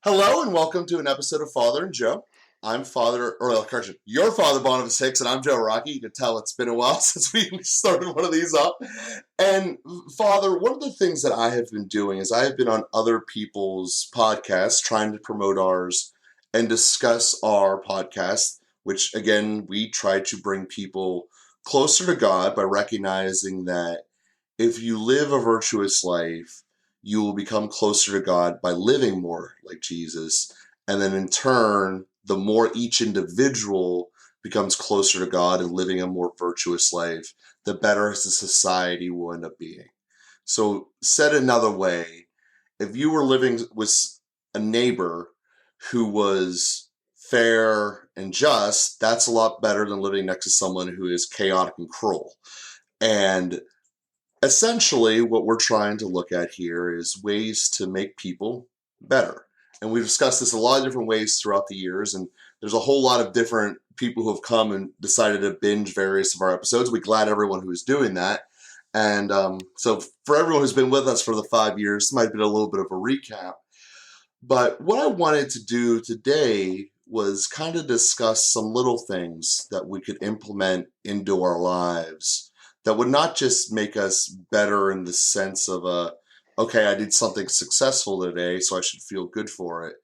Hello and welcome to an episode of Father and Joe. I'm correction, your Father Boniface Hicks, and I'm Joe Rocky. You can tell it's been a while since we started one of these up. And Father, one of the things that I have been doing is I have been on other people's podcasts trying to promote ours and discuss our podcast, which again, we try to bring people closer to God by recognizing that if you live a virtuous life, you will become closer to God by living more like Jesus. And then in turn, the more each individual becomes closer to God and living a more virtuous life, the better as a society will end up being. So, said another way, if you were living with a neighbor who was fair and just, that's a lot better than living next to someone who is chaotic and cruel. And essentially, what we're trying to look at here is ways to make people better. And we've discussed this a lot of different ways throughout the years, and there's a whole lot of different people who have come and decided to binge various of our episodes. We're glad everyone who is doing that. And so for everyone who's been with us for the 5 years, this might be a little bit of a recap. But what I wanted to do today was kind of discuss some little things that we could implement into our lives that would not just make us better in the sense of okay, I did something successful today, so I should feel good for it,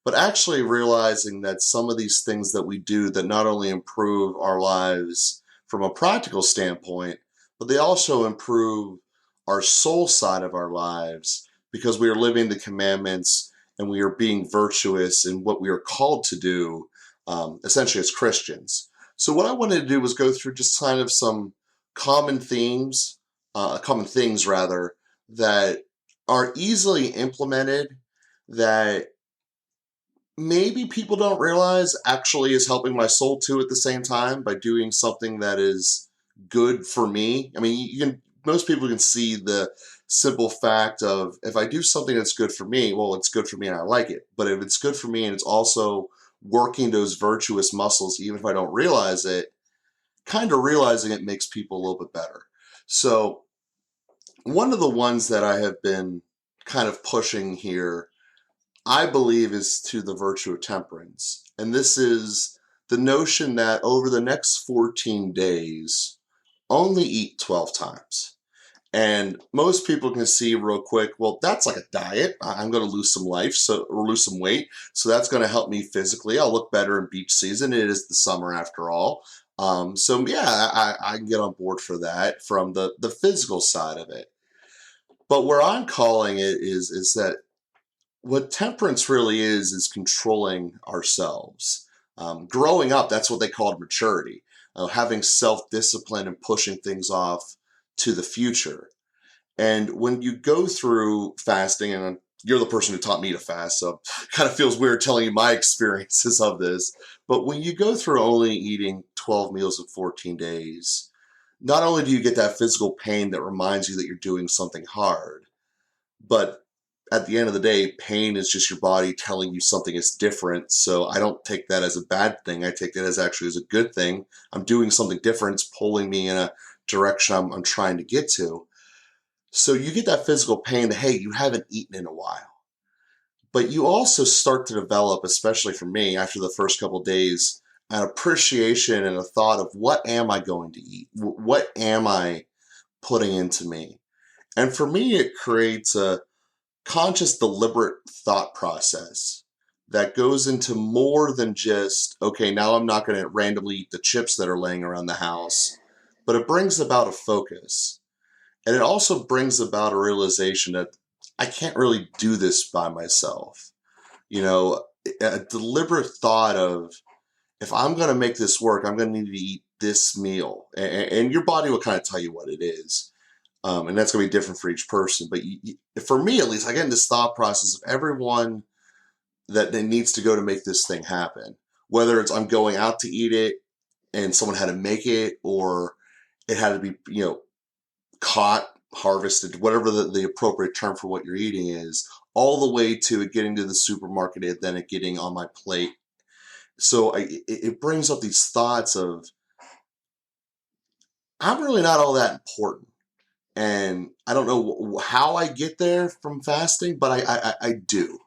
but actually realizing that some of these things that we do that not only improve our lives from a practical standpoint, but they also improve our soul side of our lives because we are living the commandments and we are being virtuous in what we are called to do, essentially as Christians. So what I wanted to do was go through just kind of some common themes, common things rather, that are easily implemented that maybe people don't realize actually is helping my soul too at the same time by doing something that is good for me. I mean, most people can see the simple fact of if I do something that's good for me, well, it's good for me and I like it. But if it's good for me and it's also working those virtuous muscles, even if I don't realize it, kind of realizing it makes people a little bit better. So one of the ones that I have been kind of pushing here, I believe, is to the virtue of temperance. And this is the notion that over the next 14 days, only eat 12 times. And most people can see real quick, well, that's like a diet. I'm going to lose some lose some weight. So that's going to help me physically. I'll look better in beach season. It is the summer after all. So yeah, I can get on board for that from the physical side of it. But where I'm calling it is that what temperance really is controlling ourselves. Growing up, that's what they called maturity, having self-discipline and pushing things off to the future. And when you go through fasting, and you're the person who taught me to fast, so it kind of feels weird telling you my experiences of this, but when you go through only eating 12 meals in 14 days, not only do you get that physical pain that reminds you that you're doing something hard, but at the end of the day, pain is just your body telling you something is different. So I don't take that as a bad thing. I take that as actually as a good thing. I'm doing something different. It's pulling me in a direction I'm trying to get to. So you get that physical pain that, hey, you haven't eaten in a while. But you also start to develop, especially for me, after the first couple of days, an appreciation and a thought of what am I going to eat? What am I putting into me? And for me, it creates a conscious, deliberate thought process that goes into more than just, okay, now I'm not going to randomly eat the chips that are laying around the house, but it brings about a focus. And it also brings about a realization that I can't really do this by myself. You know, a deliberate thought of if I'm going to make this work, I'm going to need to eat this meal. And your body will kind of tell you what it is. And that's going to be different for each person. But for me, at least, I get in this thought process of everyone that needs to go to make this thing happen. Whether it's I'm going out to eat it and someone had to make it, or it had to be, caught, harvested, whatever the appropriate term for what you're eating is, all the way to it getting to the supermarket and then it getting on my plate. So it brings up these thoughts of, I'm really not all that important. And I don't know how I get there from fasting, but I do.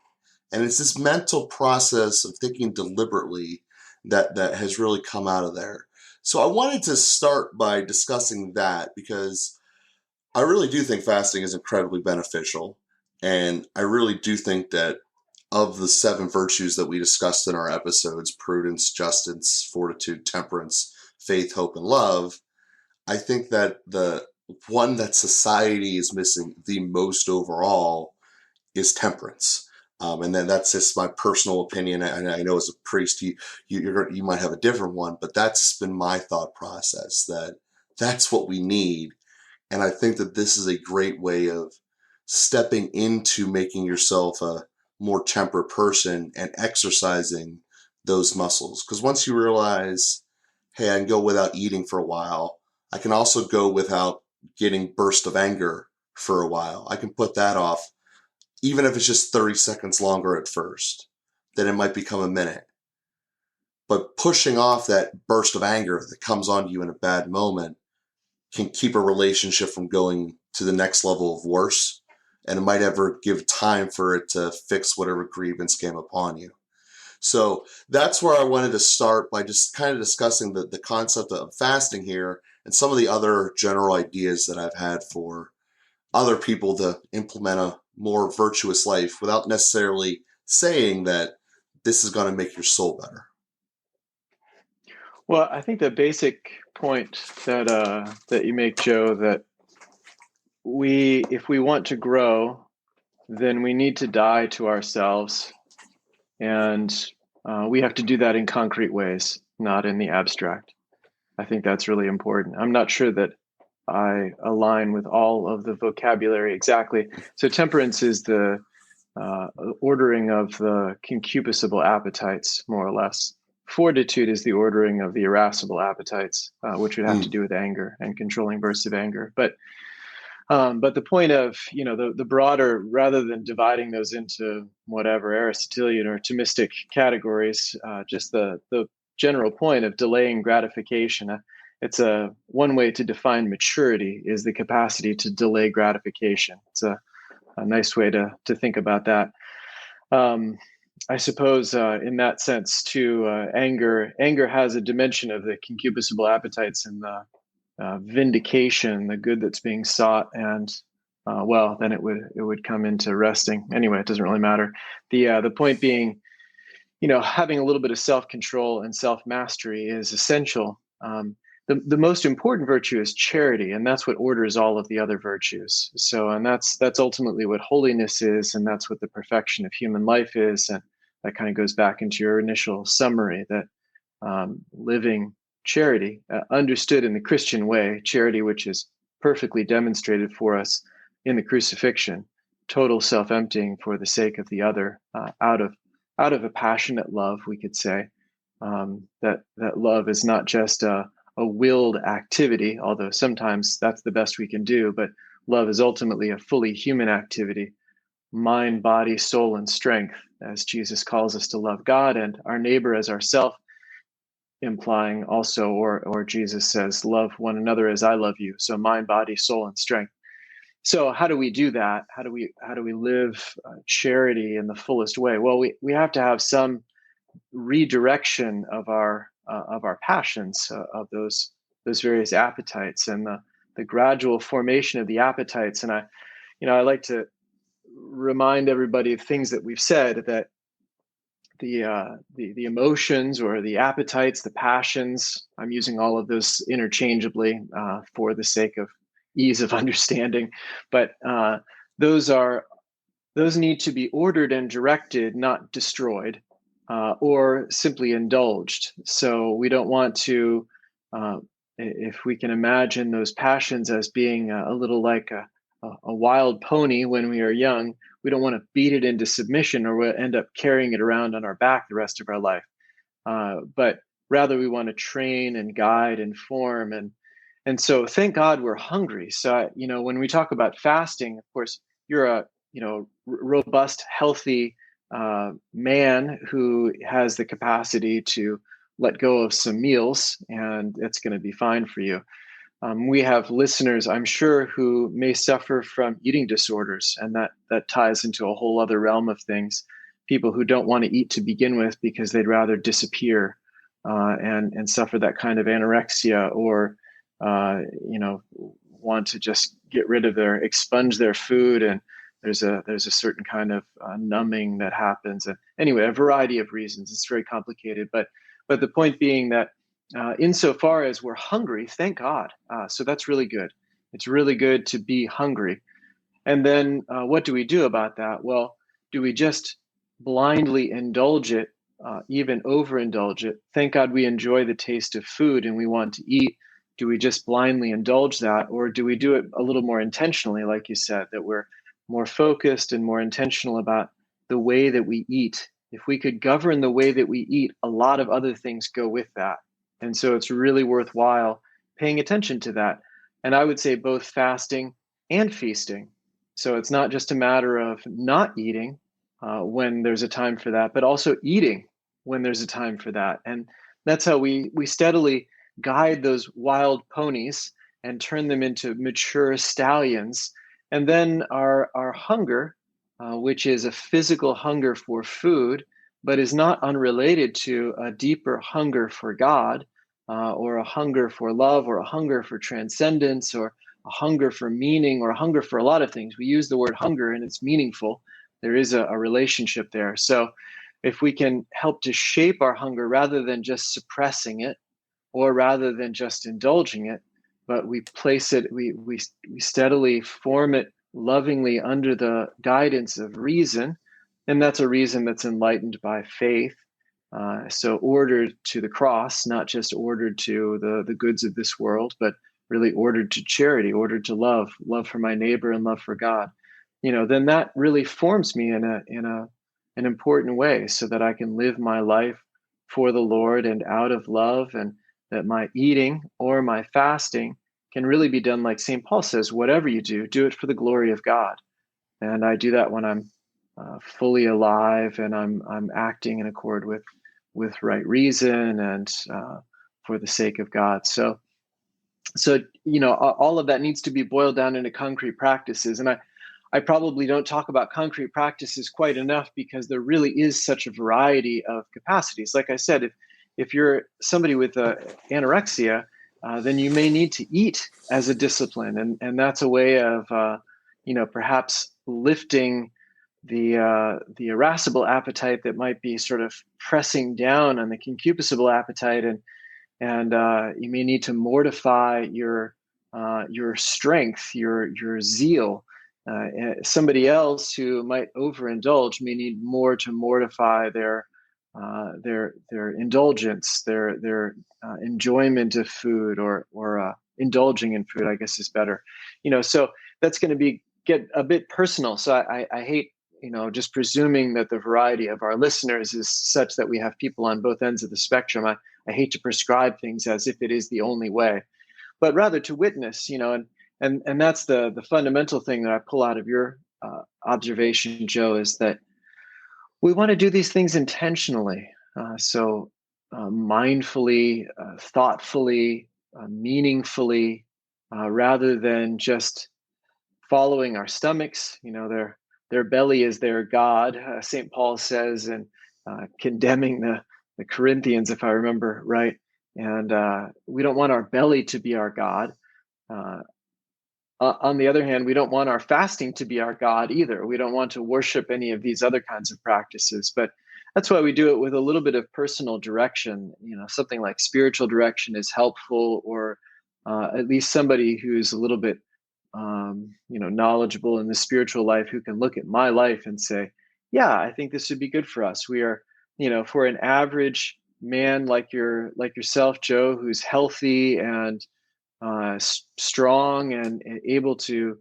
And it's this mental process of thinking deliberately that has really come out of there. So I wanted to start by discussing that because I really do think fasting is incredibly beneficial. And I really do think that of the 7 virtues that we discussed in our episodes, prudence, justice, fortitude, temperance, faith, hope, and love, I think that the one that society is missing the most overall is temperance. And then that's just my personal opinion. And I know as a priest, you might have a different one, but that's been my thought process, that that's what we need. And I think that this is a great way of stepping into making yourself a more temperate person and exercising those muscles. Because once you realize, hey, I can go without eating for a while, I can also go without getting burst of anger for a while. I can put that off, even if it's just 30 seconds longer at first, then it might become a minute. But pushing off that burst of anger that comes on you in a bad moment can keep a relationship from going to the next level of worse, and it might ever give time for it to fix whatever grievance came upon you. So that's where I wanted to start, by just kind of discussing the concept of fasting here and some of the other general ideas that I've had for other people to implement a more virtuous life without necessarily saying that this is going to make your soul better. Well, I think the basic point that you make, Joe, that if we want to grow, then we need to die to ourselves, and we have to do that in concrete ways, not in the abstract. I think that's really important. I'm not sure that I align with all of the vocabulary exactly. So temperance is the ordering of the concupiscible appetites, more or less. Fortitude is the ordering of the irascible appetites, which would have to do with anger and controlling bursts of anger. But the point of, the broader, rather than dividing those into whatever Aristotelian or Thomistic categories, just the general point of delaying gratification. It's one way to define maturity is the capacity to delay gratification. It's a nice way to think about that. I suppose in that sense too, anger has a dimension of the concupiscible appetites and the vindication, the good that's being sought, and then it would come into resting. Anyway, it doesn't really matter. The point being, having a little bit of self-control and self-mastery is essential. The most important virtue is charity, and that's what orders all of the other virtues. So, and that's ultimately what holiness is, and that's what the perfection of human life is. And that kind of goes back into your initial summary, that living charity, understood in the Christian way, charity which is perfectly demonstrated for us in the crucifixion, total self-emptying for the sake of the other, out of a passionate love, we could say. That love is not just a willed activity, although sometimes that's the best we can do, but love is ultimately a fully human activity, mind, body, soul, and strength, as Jesus calls us to love God and our neighbor as ourself, implying also, or Jesus says, love one another as I love you. So mind, body, soul, and strength. So how do we do that? How do we live charity in the fullest way? Well, we have to have some redirection of our passions, of those various appetites, and the gradual formation of the appetites. And I like to remind everybody of things that we've said, that the emotions or the appetites, the passions, I'm using all of those interchangeably for the sake of ease of understanding, but those need to be ordered and directed, not destroyed, or simply indulged. So we don't want to, if we can imagine those passions as being a little like a wild pony when we are young, we don't want to beat it into submission, or we'll end up carrying it around on our back the rest of our life. But rather, we want to train and guide and form. And so thank God we're hungry. So, when we talk about fasting, of course, you're a, robust, healthy man who has the capacity to let go of some meals, and it's going to be fine for you. We have listeners, I'm sure, who may suffer from eating disorders, and that ties into a whole other realm of things. people who don't want to eat to begin with because they'd rather disappear and suffer that kind of anorexia, or want to just get rid of expunge their food, and there's a certain kind of numbing that happens. And anyway, a variety of reasons. It's very complicated, but the point being that insofar as we're hungry, thank God. So that's really good. It's really good to be hungry. And then what do we do about that? Well, do we just blindly indulge it, even overindulge it? Thank God we enjoy the taste of food and we want to eat. Do we just blindly indulge that? Or do we do it a little more intentionally, like you said, that we're more focused and more intentional about the way that we eat? If we could govern the way that we eat, a lot of other things go with that. And so it's really worthwhile paying attention to that. And I would say both fasting and feasting. So it's not just a matter of not eating when there's a time for that, but also eating when there's a time for that. And that's how we steadily guide those wild ponies and turn them into mature stallions. And then our hunger, which is a physical hunger for food, but is not unrelated to a deeper hunger for God, or a hunger for love, or a hunger for transcendence, or a hunger for meaning, or a hunger for a lot of things. We use the word hunger and it's meaningful. There is a relationship there. So if we can help to shape our hunger rather than just suppressing it, or rather than just indulging it, but we place it, we steadily form it lovingly under the guidance of reason, and that's a reason that's enlightened by faith. So ordered to the cross, not just ordered to the goods of this world, but really ordered to charity, ordered to love for my neighbor and love for God. Then that really forms me in an important way, so that I can live my life for the Lord and out of love, and that my eating or my fasting can really be done like St. Paul says, whatever you do it for the glory of God. And I do that when I'm fully alive and I'm acting in accord with right reason and for the sake of God. So all of that needs to be boiled down into concrete practices. And I probably don't talk about concrete practices quite enough, because there really is such a variety of capacities. Like I said, if you're somebody with anorexia, then you may need to eat as a discipline, and that's a way of perhaps lifting the irascible appetite that might be sort of pressing down on the concupiscible appetite, and you may need to mortify your strength, your zeal. Somebody else who might overindulge may need more to mortify their indulgence, their enjoyment of food, or indulging in food, I guess is better. So that's going to get a bit personal. So I hate just presuming that the variety of our listeners is such that we have people on both ends of the spectrum. I hate to prescribe things as if it is the only way, but rather to witness, and that's the fundamental thing that I pull out of your observation, Joe, is that we want to do these things intentionally. So mindfully, thoughtfully, meaningfully, rather than just following our stomachs. Their belly is their God, St. Paul says, and condemning the Corinthians, if I remember right. And we don't want our belly to be our God. On the other hand, we don't want our fasting to be our God either. We don't want to worship any of these other kinds of practices. But that's why we do it with a little bit of personal direction. Something like spiritual direction is helpful, or at least somebody who's a little bit knowledgeable in the spiritual life, who can look at my life and say, yeah, I think this would be good for us. We are, for an average man like yourself, Joe, who's healthy and strong and able to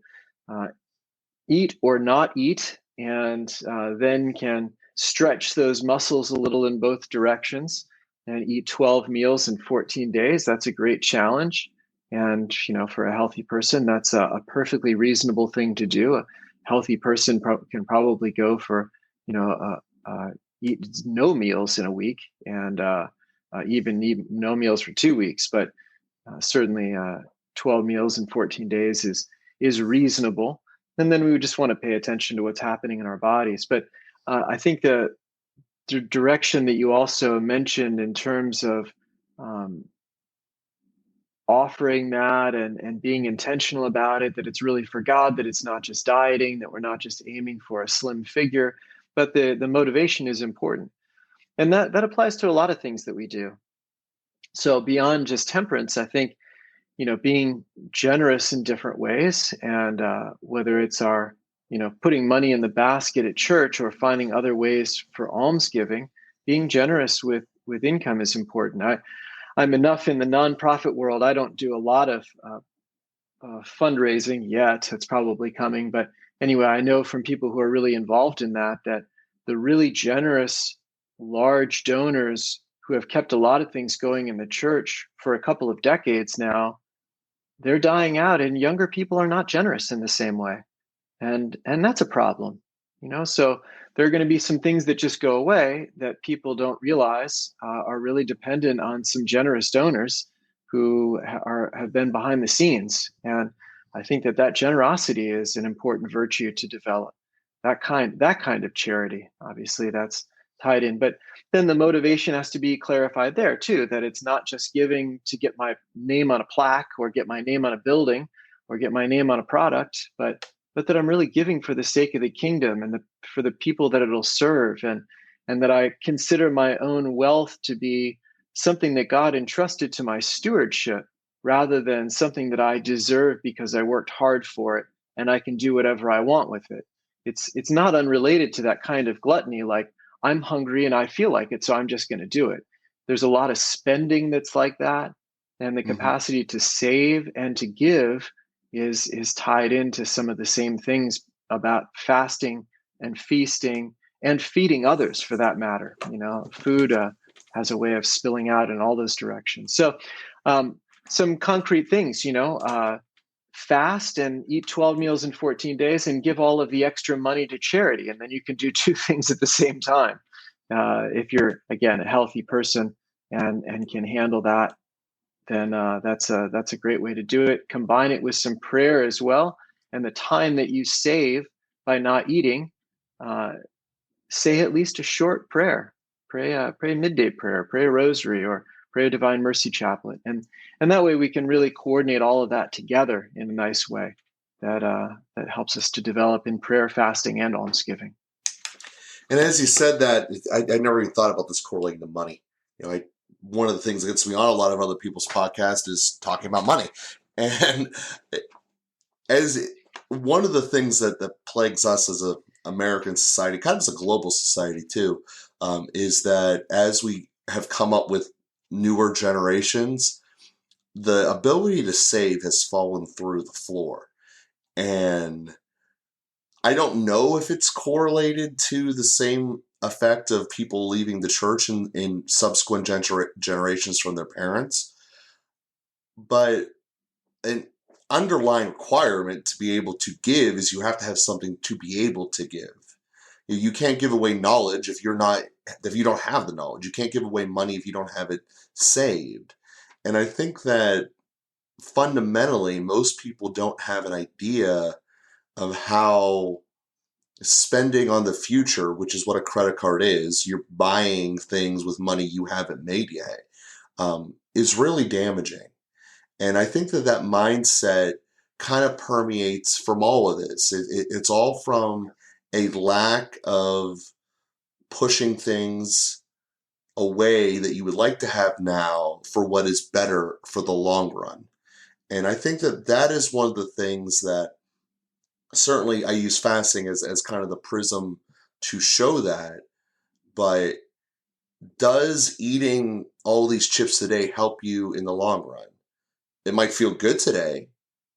eat or not eat, and then can stretch those muscles a little in both directions and eat 12 meals in 14 days. That's a great challenge. And, for a healthy person, that's a perfectly reasonable thing to do. A healthy person can probably go for, eat no meals in a week, and even no meals for 2 weeks. But certainly 12 meals in 14 days is reasonable. And then we would just want to pay attention to what's happening in our bodies. But I think the direction that you also mentioned in terms of um, offering that and being intentional about it, that it's really for God, that it's not just dieting, that we're not just aiming for a slim figure, but the motivation is important. And that applies to a lot of things that we do. So beyond just temperance, I think, being generous in different ways, and whether it's our, putting money in the basket at church or finding other ways for almsgiving, being generous with income is important. I'm enough in the nonprofit world. I don't do a lot of fundraising yet. It's probably coming, but anyway, I know from people who are really involved in that the really generous, large donors who have kept a lot of things going in the church for a couple of decades now, they're dying out, and younger people are not generous in the same way, and that's a problem. So there are going to be some things that just go away that people don't realize are really dependent on some generous donors who have been behind the scenes. And I think that generosity is an important virtue to develop. That kind of charity, obviously, that's tied in. But then the motivation has to be clarified there too, that it's not just giving to get my name on a plaque or get my name on a building or get my name on a product, but that I'm really giving for the sake of the kingdom and for the people that it'll serve, and that I consider my own wealth to be something that God entrusted to my stewardship rather than something that I deserve because I worked hard for it and I can do whatever I want with it. It's not unrelated to that kind of gluttony, like I'm hungry and I feel like it, so I'm just going to do it. There's a lot of spending that's like that, and the Mm-hmm. capacity to save and to give is tied into some of the same things about fasting and feasting and feeding others, for that matter. Food has a way of spilling out in all those directions. So some concrete things, fast and eat 12 meals in 14 days and give all of the extra money to charity, and then you can do two things at the same time, if you're, again, a healthy person and can handle that. Then that's a great way to do it. Combine it with some prayer as well, and the time that you save by not eating, uh, say at least a short prayer. Pray a midday prayer, pray a rosary, or pray a Divine Mercy chaplet, and that way we can really coordinate all of that together in a nice way that helps us to develop in prayer, fasting, and almsgiving. And as you said that, I never even thought about this correlating to money. One of the things that gets me on a lot of other people's podcasts is talking about money. And as one of the things that plagues us as a American society, kind of as a global society too, is that as we have come up with newer generations, the ability to save has fallen through the floor. And I don't know if it's correlated to the same effect of people leaving the church in subsequent generations from their parents, but an underlying requirement to be able to give is you have to have something to be able to give. You can't give away knowledge if you don't have the knowledge. You can't give away money if you don't have it saved. And I think that fundamentally most people don't have an idea of how spending on the future, which is what a credit card is, you're buying things with money you haven't made yet, is really damaging. And I think that mindset kind of permeates from all of this. It's all from a lack of pushing things away that you would like to have now for what is better for the long run. And I think that is one of the things that certainly I use fasting as kind of the prism to show that. But does eating all these chips today help you in the long run? It might feel good today,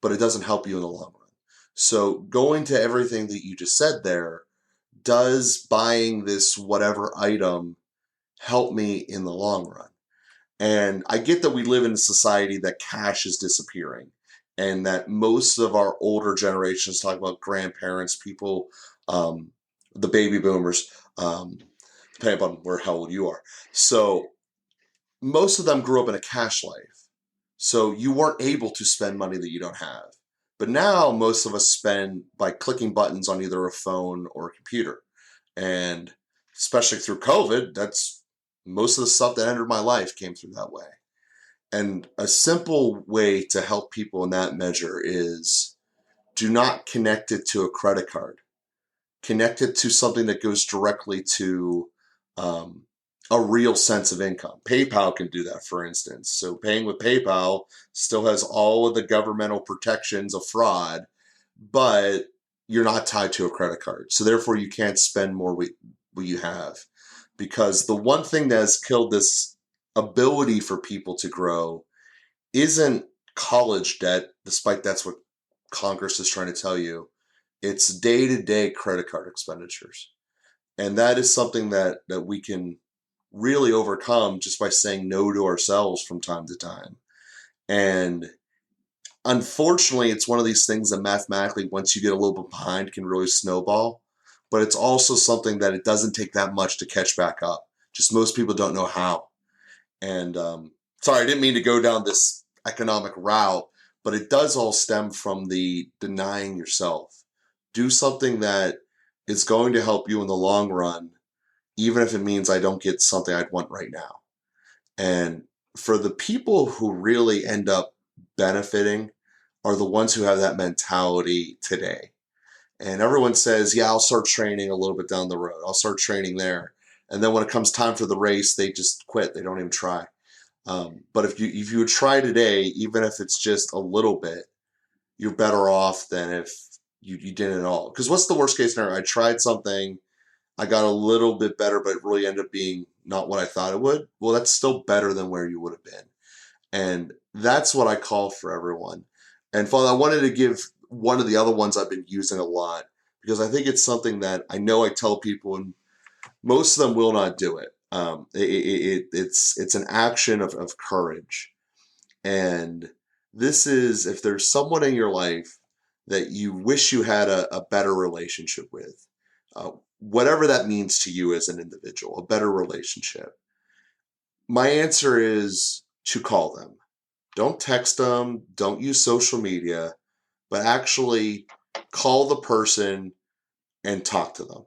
but it doesn't help you in the long run. So going to everything that you just said there, does buying this whatever item help me in the long run? And I get that we live in a society that cash is disappearing, and that most of our older generations, talk about grandparents, people, the baby boomers, depending upon how old you are. So most of them grew up in a cash life. So you weren't able to spend money that you don't have. But now most of us spend by clicking buttons on either a phone or a computer. And especially through COVID, that's most of the stuff that entered my life came through that way. And a simple way to help people in that measure is do not connect it to a credit card. Connect it to something that goes directly to um, a real sense of income. PayPal can do that, for instance. So paying with PayPal still has all of the governmental protections of fraud, but you're not tied to a credit card. So therefore, you can't spend more what you have. Because the one thing that has killed this ability for people to grow isn't college debt, despite that's what Congress is trying to tell you. It's day-to-day credit card expenditures. And that is something that we can really overcome just by saying no to ourselves from time to time. And unfortunately, it's one of these things that mathematically, once you get a little bit behind, can really snowball. But it's also something that it doesn't take that much to catch back up. Just most people don't know how. And sorry, I didn't mean to go down this economic route, but it does all stem from the denying yourself. Do something that is going to help you in the long run, even if it means I don't get something I'd want right now. And for the people who really end up benefiting are the ones who have that mentality today. And everyone says, yeah, I'll start training a little bit down the road. I'll start training there. And then when it comes time for the race, they just quit. They don't even try. But if you would try today, even if it's just a little bit, you're better off than if you didn't at all. Because what's the worst case scenario? I tried something, I got a little bit better, but it really ended up being not what I thought it would. Well, that's still better than where you would have been. And that's what I call for everyone. And Father, I wanted to give one of the other ones I've been using a lot because I think it's something that I know I tell people, and most of them will not do it. It's an action of courage. And this is if there's someone in your life that you wish you had a better relationship with, whatever that means to you as an individual, a better relationship. My answer is to call them. Don't text them, don't use social media, but actually call the person and talk to them.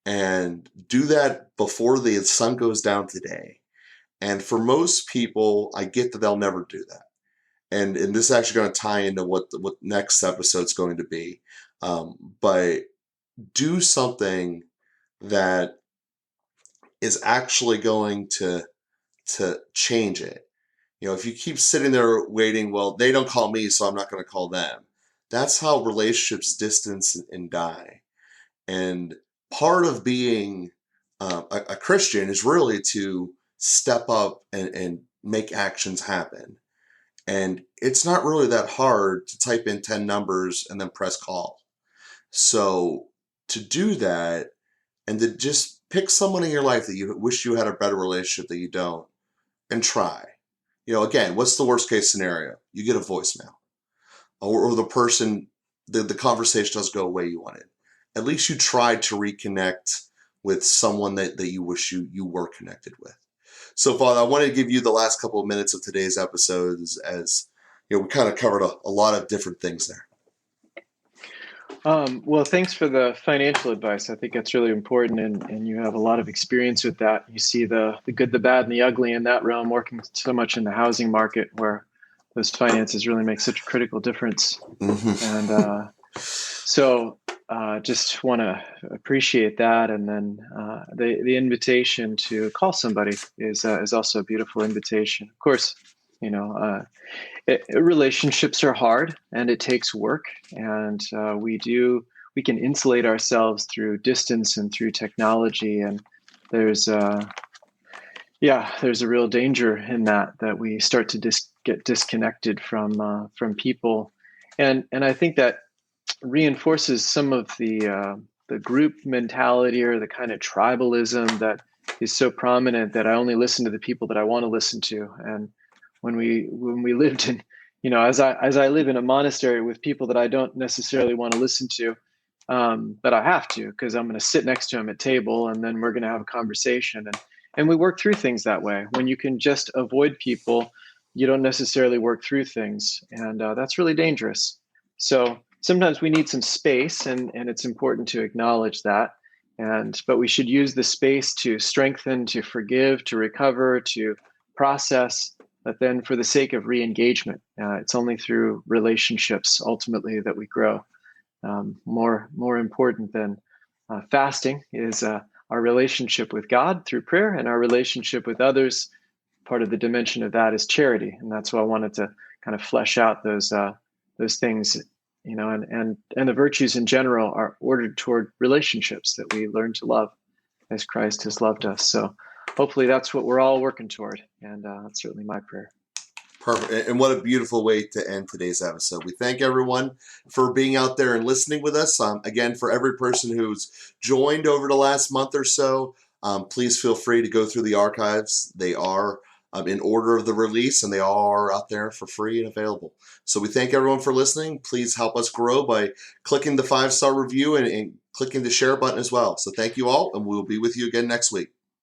And do that before the sun goes down today. And for most people, I get that they'll never do that. And this is actually going to tie into what next episode's going to be. But do something that is actually going to change it. You know, if you keep sitting there waiting, well, they don't call me, so I'm not going to call them. That's how relationships distance and die. And part of being a Christian is really to step up and make actions happen. And it's not really that hard to type in 10 numbers and then press call. So to do that and to just pick someone in your life that you wish you had a better relationship that you don't, and try. You know, again, what's the worst case scenario? You get a voicemail. Or the person, the conversation doesn't go the way you wanted. At least you tried to reconnect with someone that you wish you were connected with. So, Father, I want to give you the last couple of minutes of today's episode as you know, we kind of covered a lot of different things there. Well, thanks for the financial advice. I think that's really important, and you have a lot of experience with that. You see the good, the bad, and the ugly in that realm, working so much in the housing market where those finances really make such a critical difference. Mm-hmm. And so just want to appreciate that. And then the invitation to call somebody is also a beautiful invitation. Of course, you know, relationships are hard and it takes work. And we can insulate ourselves through distance and through technology. And there's there's a real danger in that we start to get disconnected from people. And I think that reinforces some of the group mentality or the kind of tribalism that is so prominent, that I only listen to the people that I want to listen to. And when we lived in, you know, as I live in a monastery with people that I don't necessarily want to listen to, but I have to because I'm going to sit next to them at table and then we're going to have a conversation, and we work through things that way. When you can just avoid people, you don't necessarily work through things, and that's really dangerous. So sometimes we need some space, and it's important to acknowledge that. But we should use the space to strengthen, to forgive, to recover, to process, but then for the sake of re-engagement. It's only through relationships ultimately that we grow. More important than fasting is our relationship with God through prayer, and our relationship with others. Part of the dimension of that is charity, and that's why I wanted to kind of flesh out those things, and the virtues in general are ordered toward relationships that we learn to love as Christ has loved us. So hopefully that's what we're all working toward, and that's certainly my prayer. Perfect. And what a beautiful way to end today's episode. We thank everyone for being out there and listening with us. Again, for every person who's joined over the last month or so, please feel free to go through the archives. They are in order of the release, and they are out there for free and available. So we thank everyone for listening. Please help us grow by clicking the 5-star review and clicking the share button as well. So thank you all, and we will be with you again next week.